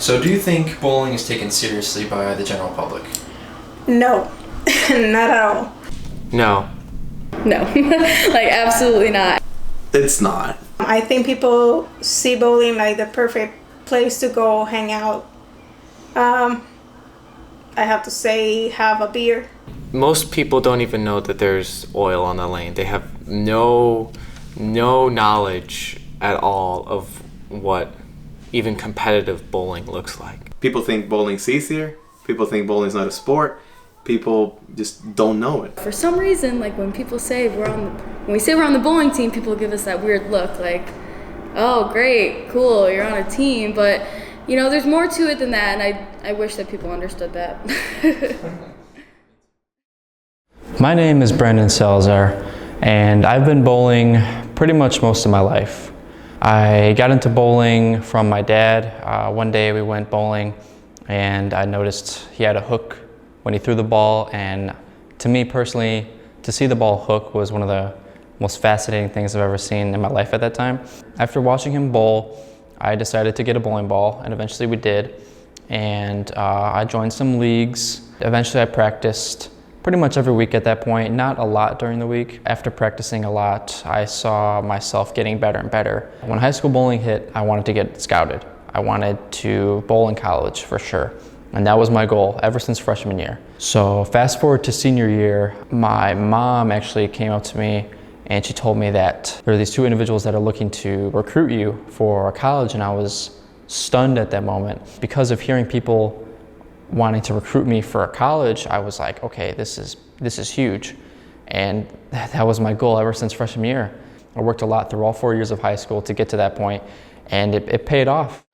So do you think bowling is taken seriously by the general public? No, not at all. No. No, like absolutely not. It's not. I think people see bowling like the perfect place to go hang out. I have to say, have a beer. Most people don't even know that there's oil on the lane. They have no knowledge at all of what even competitive bowling looks like. People think bowling's easier. People think bowling's not a sport. People just don't know it. For some reason, like when people say when we say we're on the bowling team, people give us that weird look like, oh great, cool, you're on a team. But you know, there's more to it than that, and I wish that people understood that. My name is Brandon Salazar, and I've been bowling pretty much most of my life. I got into bowling from my dad. One day we went bowling, and I noticed he had a hook when he threw the ball, and to me personally, to see the ball hook was one of the most fascinating things I've ever seen in my life at that time. After watching him bowl, I decided to get a bowling ball, and eventually we did. And I joined some leagues. Eventually I practiced pretty much every week at that point, not a lot during the week. After practicing a lot, I saw myself getting better and better. When high school bowling hit, I wanted to get scouted. I wanted to bowl in college for sure. And that was my goal ever since freshman year. So fast forward to senior year, my mom actually came up to me and she told me that there are these two individuals that are looking to recruit you for college, and I was stunned at that moment. Because of hearing people wanting to recruit me for a college, I was like, okay, this is huge. And that was my goal ever since freshman year. I worked a lot through all 4 years of high school to get to that point, and it paid off.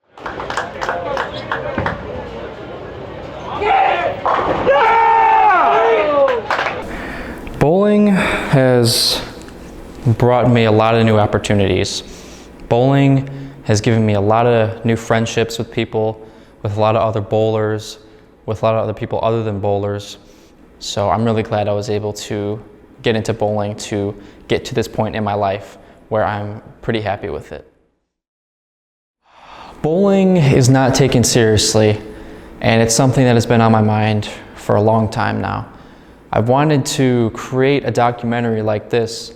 Bowling has brought me a lot of new opportunities. Bowling has given me a lot of new friendships with people, with a lot of other bowlers, with a lot of other people other than bowlers. So I'm really glad I was able to get into bowling to get to this point in my life where I'm pretty happy with it. Bowling is not taken seriously, and it's something that has been on my mind for a long time now. I've wanted to create a documentary like this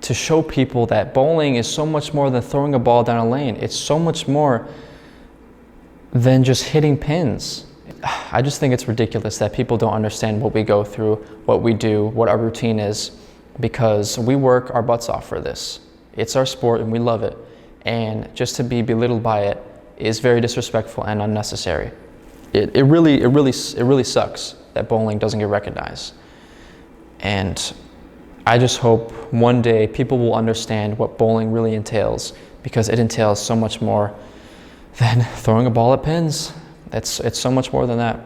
to show people that bowling is so much more than throwing a ball down a lane. It's so much more than just hitting pins. I just think it's ridiculous that people don't understand what we go through, what we do, what our routine is, because we work our butts off for this. It's our sport and we love it. And just to be belittled by it is very disrespectful and unnecessary. It really sucks that bowling doesn't get recognized. And I just hope one day people will understand what bowling really entails, because it entails so much more than throwing a ball at pins. It's so much more than that.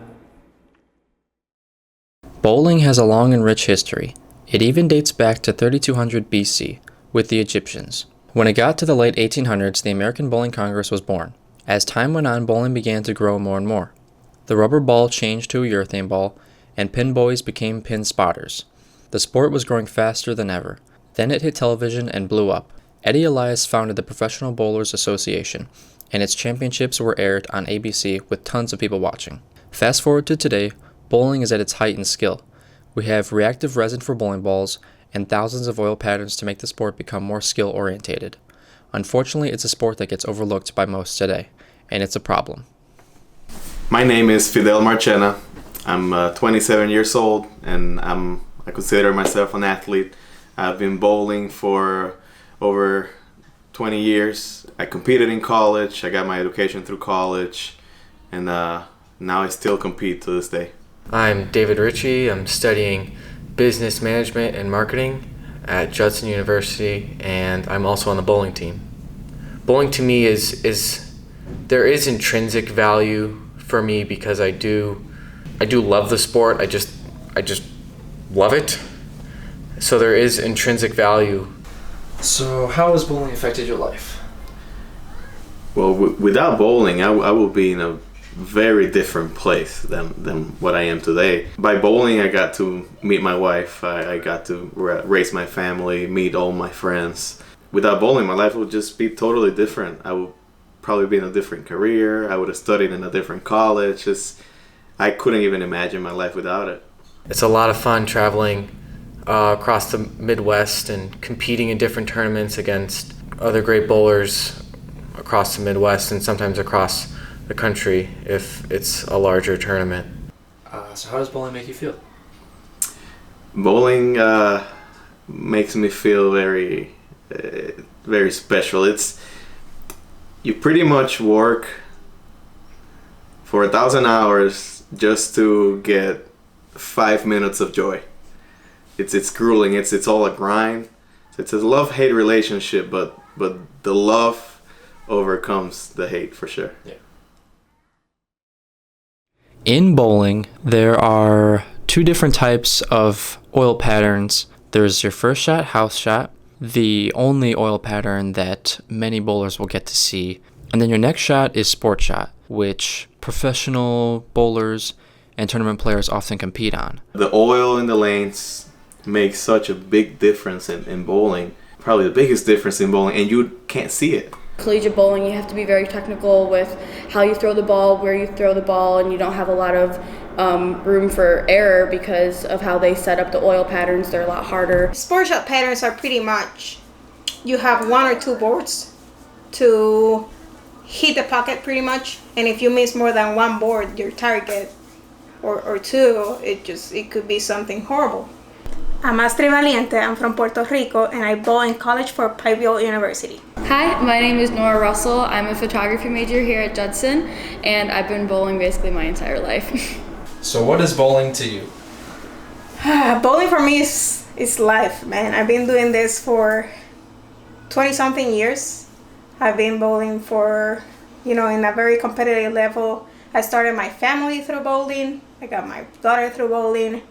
Bowling has a long and rich history. It even dates back to 3200 BC with the Egyptians. When it got to the late 1800s, the American Bowling Congress was born. As time went on, bowling began to grow more and more. The rubber ball changed to a urethane ball, and pin boys became pin spotters. The sport was growing faster than ever. Then it hit television and blew up. Eddie Elias founded the Professional Bowlers Association, and its championships were aired on ABC with tons of people watching. Fast forward to today, bowling is at its height in skill. We have reactive resin for bowling balls and thousands of oil patterns to make the sport become more skill-orientated. Unfortunately, it's a sport that gets overlooked by most today, and it's a problem. My name is Fidel Marchena. I'm 27 years old, and I consider myself an athlete. I've been bowling for over 20 years. I competed in college. I got my education through college, and now I still compete to this day. I'm David Ritchie. I'm studying business management and marketing at Judson University, and I'm also on the bowling team. Bowling to me is there is intrinsic value for me because I do love the sport. I just love it. So there is intrinsic value. So how has bowling affected your life? Well, without bowling, I will be in a very different place than what I am today. By bowling, I got to meet my wife. I got to raise my family, meet all my friends. Without bowling, my life would just be totally different. I would probably been a different career. I would have studied in a different college. I couldn't even imagine my life without it. It's a lot of fun traveling across the Midwest and competing in different tournaments against other great bowlers across the Midwest and sometimes across the country if it's a larger tournament. So how does bowling make you feel? Bowling makes me feel very, very special. You pretty much work for 1,000 hours just to get 5 minutes of joy. It's grueling. It's all a grind. It's a love-hate relationship, but the love overcomes the hate for sure. Yeah. In bowling, there are two different types of oil patterns. There's your first shot, house shot, the only oil pattern that many bowlers will get to see. And then your next shot is sport shot, which professional bowlers and tournament players often compete on. The oil in the lanes makes such a big difference in bowling. Probably the biggest difference in bowling, and you can't see it. Collegiate bowling, you have to be very technical with how you throw the ball, where you throw the ball, and you don't have a lot of room for error because of how they set up the oil patterns. They're a lot harder. Sport shot patterns are pretty much, you have 1 or 2 boards to hit the pocket pretty much, and if you miss more than 1 board, your target, or 2, it could be something horrible. I'm Astrid Valiente, I'm from Puerto Rico, and I bowl in college for Pikeville University. Hi, my name is Nora Russell. I'm a photography major here at Judson, and I've been bowling basically my entire life. So what is bowling to you? Bowling for me is life, man. I've been doing this for 20-something years. I've been bowling for, in a very competitive level. I started my family through bowling. I got my daughter through bowling.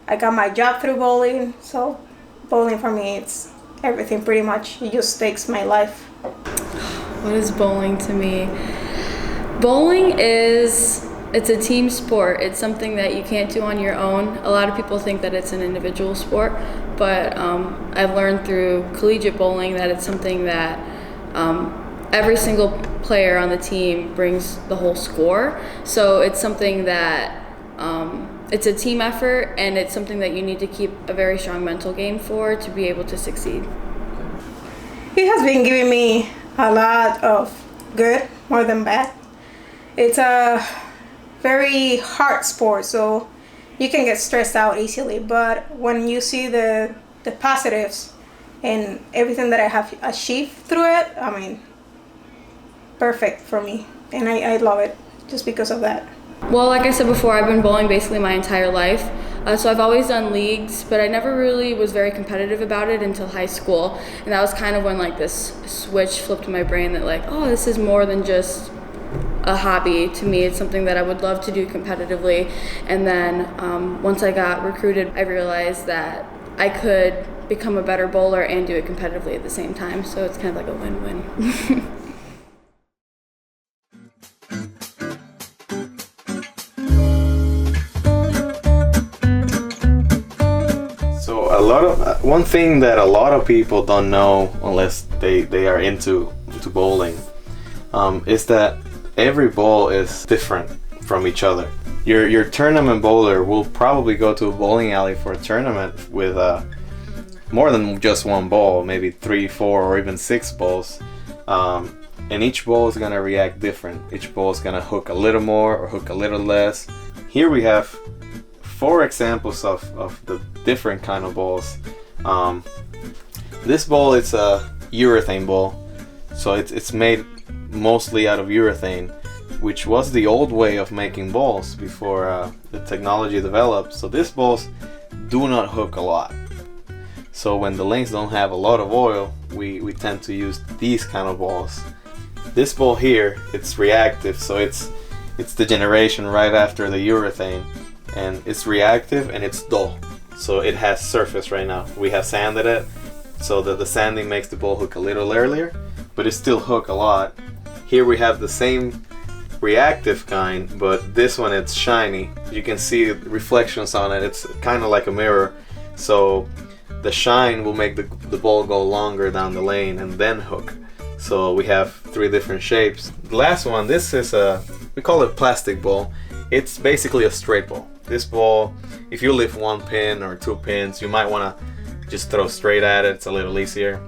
I got my job through bowling. So bowling for me, it's everything pretty much. It just takes my life. What is bowling to me? Bowling it's a team sport. It's something that you can't do on your own. A lot of people think that it's an individual sport, but I've learned through collegiate bowling that it's something that every single player on the team brings the whole score. So it's something that it's a team effort, and it's something that you need to keep a very strong mental game for to be able to succeed. It has been giving me a lot of good, more than bad. It's a very hard sport, so you can get stressed out easily, but when you see the positives and everything that I have achieved through it, I mean, perfect for me, and I love it just because of that. Well, like I said before, I've been bowling basically my entire life. So I've always done leagues, but I never really was very competitive about it until high school. And that was kind of when this switch flipped in my brain that this is more than just a hobby. To me, it's something that I would love to do competitively. And then once I got recruited, I realized that I could become a better bowler and do it competitively at the same time. So it's kind of like a win-win. One thing that a lot of people don't know unless they are into bowling is that every ball is different from each other. Your tournament bowler will probably go to a bowling alley for a tournament with more than just 1 ball, maybe 3, 4, or even 6 balls, and each ball is gonna react different. Each ball is gonna hook a little more or hook a little less. Here we have 4 examples of the different kind of balls. This ball is a urethane ball, so it's made mostly out of urethane, which was the old way of making balls before the technology developed. So these balls do not hook a lot. So when the lanes don't have a lot of oil, we tend to use these kind of balls. This ball here, it's reactive, so it's the generation right after the urethane, and it's reactive and it's dull. So it has surface right now. We have sanded it so that the sanding makes the ball hook a little earlier, but it still hook a lot. Here we have the same reactive kind, but this one it's shiny. You can see reflections on it. It's kind of like a mirror. So the shine will make the ball go longer down the lane and then hook. So we have 3 different shapes. The last one, this is we call it plastic ball. It's basically a straight ball. This ball, if you leave 1 pin or 2 pins, you might want to just throw straight at it. It's a little easier.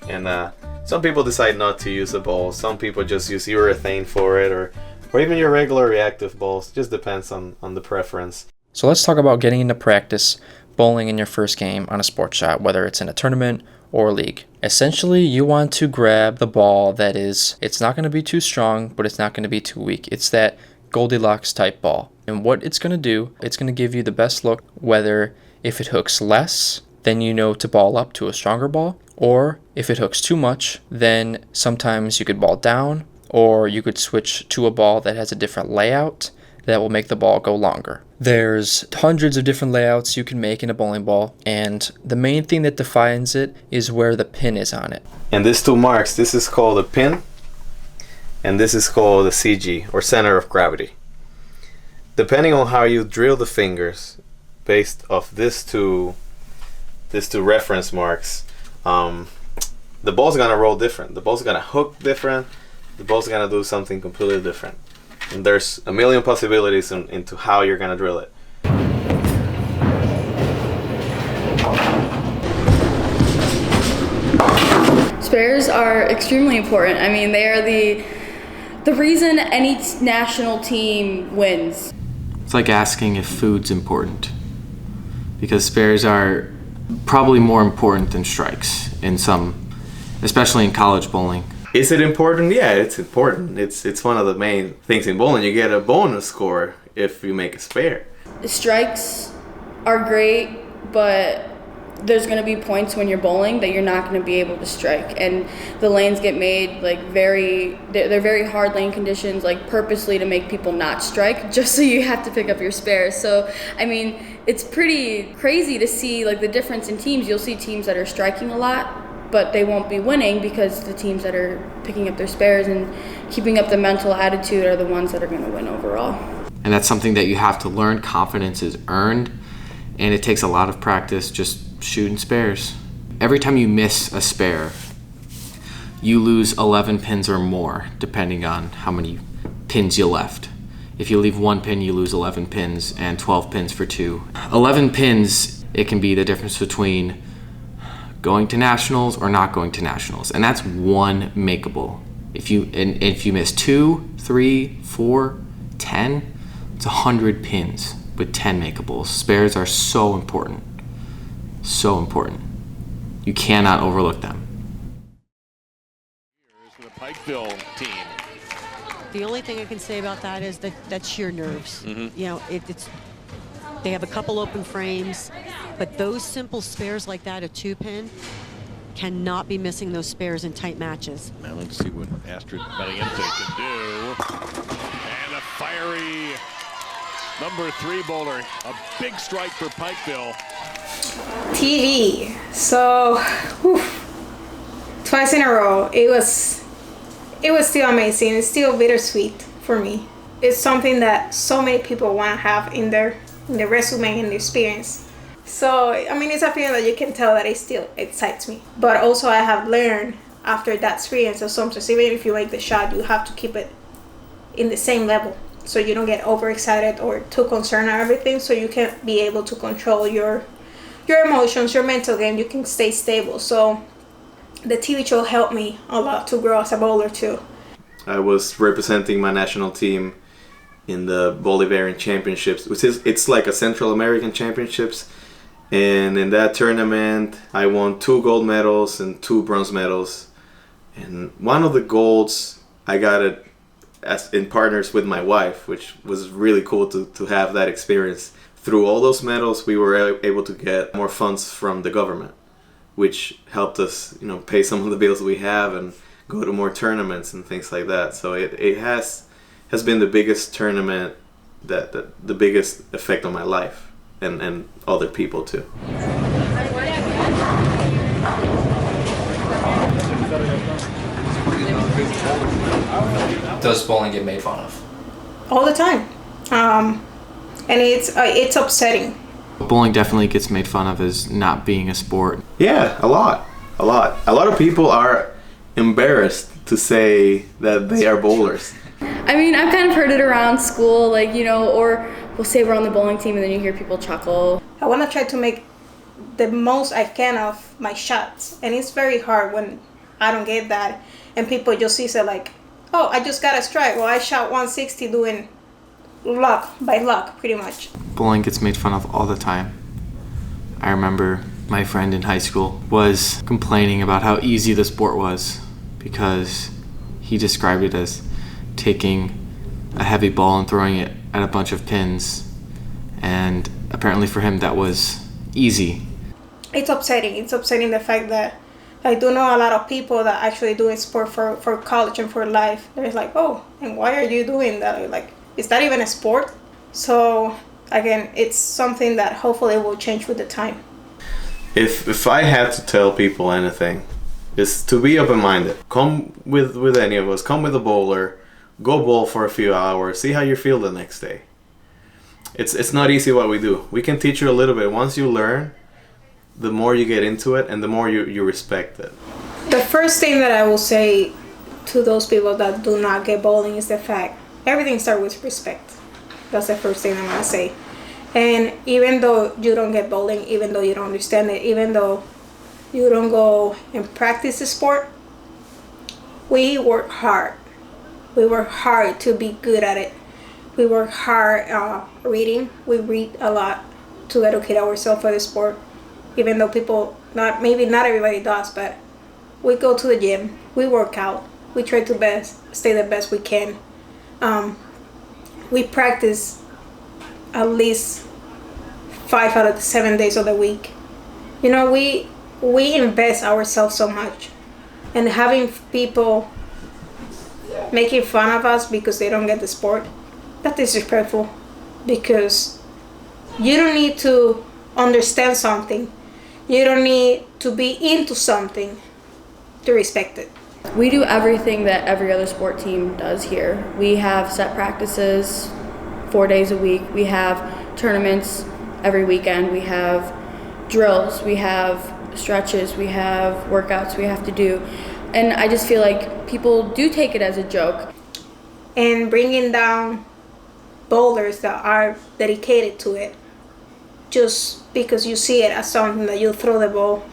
And some people decide not to use a ball. Some people just use urethane for it, or even your regular reactive balls. It just depends on the preference. So let's talk about getting into practice bowling in your first game on a sports shot, whether it's in a tournament or a league. Essentially, you want to grab the ball that is, it's not going to be too strong, but it's not going to be too weak. It's that Goldilocks type ball. And what it's going to do, it's going to give you the best look, whether if it hooks less, then you know to ball up to a stronger ball, or if it hooks too much, then sometimes you could ball down, or you could switch to a ball that has a different layout that will make the ball go longer. There's hundreds of different layouts you can make in a bowling ball, and the main thing that defines it is where the pin is on it. And these 2 marks, this is called a pin, and this is called the CG, or center of gravity. Depending on how you drill the fingers, based off these two reference marks, the ball's gonna roll different. The ball's gonna hook different. The ball's gonna do something completely different. And there's a million possibilities into how you're gonna drill it. Spares are extremely important. I mean, they are the reason any national team wins. It's like asking if food's important, because spares are probably more important than strikes in some, especially in college bowling. Is it important? Yeah, it's important. It's one of the main things in bowling. You get a bonus score if you make a spare. Strikes are great, but there's going to be points when you're bowling that you're not going to be able to strike, and the lanes get made like they're very hard lane conditions, like purposely to make people not strike, just so you have to pick up your spares. So I mean, it's pretty crazy to see like the difference in teams. You'll see teams that are striking a lot, but they won't be winning because the teams that are picking up their spares and keeping up the mental attitude are the ones that are going to win overall. And that's something that you have to learn. Confidence is earned, and it takes a lot of practice just shooting spares. Every time you miss a spare, you lose 11 pins or more, depending on how many pins you left. If you leave 1 pin, you lose 11 pins, and 12 pins for 2. 11 pins, it can be the difference between going to nationals or not going to nationals, and that's 1 makeable. If you miss 2, 3, 4, 10, it's 100 pins with 10 makeables. Spares are so important. So important. You cannot overlook them. Here's the Pikeville team. The only thing I can say about that is that's sheer nerves. Mm-hmm. You know, they have a couple open frames, but those simple spares like that, a 2-pin, cannot be missing those spares in tight matches. Now let's see what Astrid Valiente can do. And a fiery number 3 bowler. A big strike for Pikeville. TV. So, twice in a row. It was still amazing. It's still bittersweet for me. It's something that so many people want to have in their resume and their experience. So, I mean, it's a feeling that you can tell that it still excites me. But also I have learned after that experience that sometimes even if you make the shot, you have to keep it in the same level, so you don't get overexcited or too concerned or everything, so you can be able to control your emotions, your mental game. You can stay stable. So the TV show helped me a lot to grow as a bowler too. I was representing my national team in the Bolivarian Championships, which it's like a Central American Championships. And in that tournament, I won 2 gold medals and 2 bronze medals. And one of the golds, I got it as in partners with my wife, which was really cool to have that experience. Through all those medals, we were able to get more funds from the government, which helped us, pay some of the bills we have and go to more tournaments and things like that. So it has been the biggest tournament, that the biggest effect on my life and other people too. Does bowling get made fun of? All the time. And it's upsetting. Bowling definitely gets made fun of as not being a sport. Yeah, a lot. A lot of people are embarrassed to say that they are bowlers? I mean, I've kind of heard it around school, like, you know, or we'll say we're on the bowling team and then you hear people chuckle. I want to try to make the most I can of my shots, and it's very hard when I don't get that and people just see it like, oh, I just got a strike. Well, I shot 160 doing luck by luck, pretty much. Bowling gets made fun of all the time. I remember my friend in high school was complaining about how easy the sport was because he described it as taking a heavy ball and throwing it at a bunch of pins, and apparently for him that was easy. It's upsetting. It's upsetting the fact that I do know a lot of people that actually doing sport for college and for life. They're like, oh, and why are you doing that? Like, is that even a sport? So again, it's something that hopefully will change with the time. If I had to tell people anything, is to be open-minded. Come with any of us. Come with a bowler. Go bowl for a few hours. See how you feel the next day. It's not easy what we do. We can teach you a little bit. Once you learn, the more you get into it and the more you respect it. The first thing that I will say to those people that do not get bowling is the fact everything starts with respect. That's the first thing I'm going to say. And even though you don't get bowling, even though you don't understand it, even though you don't go and practice the sport, we work hard. We work hard to be good at it. We work hard reading. We read a lot to educate ourselves for the sport. Even though people, maybe not everybody does, but we go to the gym. We work out. We try to stay the best we can. We practice at least 5 out of the 7 days of the week. You know, we invest ourselves so much, and having people making fun of us because they don't get the sport, that's disrespectful, because you don't need to understand something. You don't need to be into something to respect it. We do everything that every other sport team does here. We have set practices 4 days a week. We have tournaments every weekend. We have drills. We have stretches. We have workouts we have to do. And I just feel like people do take it as a joke. And bringing down bowlers that are dedicated to it, just because you see it as something that you throw the ball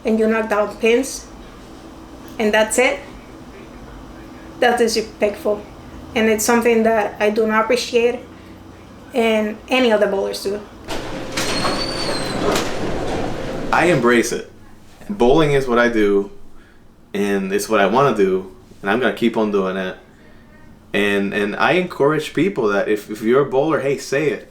and you knock down pins and that's it, that is disrespectful. And it's something that I do not appreciate, and any other bowlers do. I embrace it. Bowling is what I do, and it's what I want to do, and I'm going to keep on doing it. And I encourage people that if you're a bowler, hey, say it.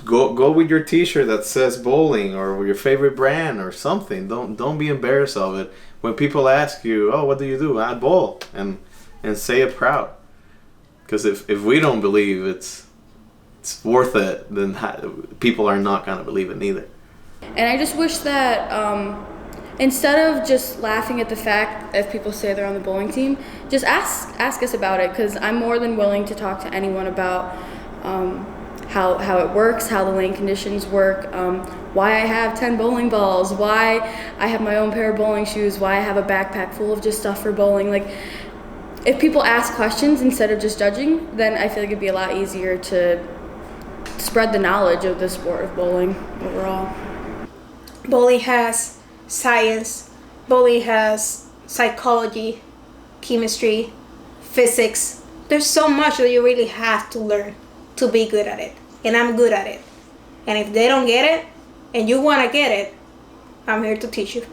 Go with your t-shirt that says bowling or your favorite brand or something. Don't be embarrassed of it. When people ask you, oh, what do you do? I bowl, and say it proud. Because if we don't believe it's worth it, then people are not going to believe it neither. And I just wish that instead of just laughing at the fact if people say they're on the bowling team, just ask us about it, because I'm more than willing to talk to anyone about how it works, how the lane conditions work, why I have 10 bowling balls, why I have my own pair of bowling shoes, why I have a backpack full of just stuff for bowling. Like, if people ask questions instead of just judging, then I feel like it'd be a lot easier to spread the knowledge of the sport of bowling overall. Bowling has science, bowling has psychology, chemistry, physics. There's so much that you really have to learn to be good at it. And I'm good at it. And if they don't get it, and you want to get it, I'm here to teach you.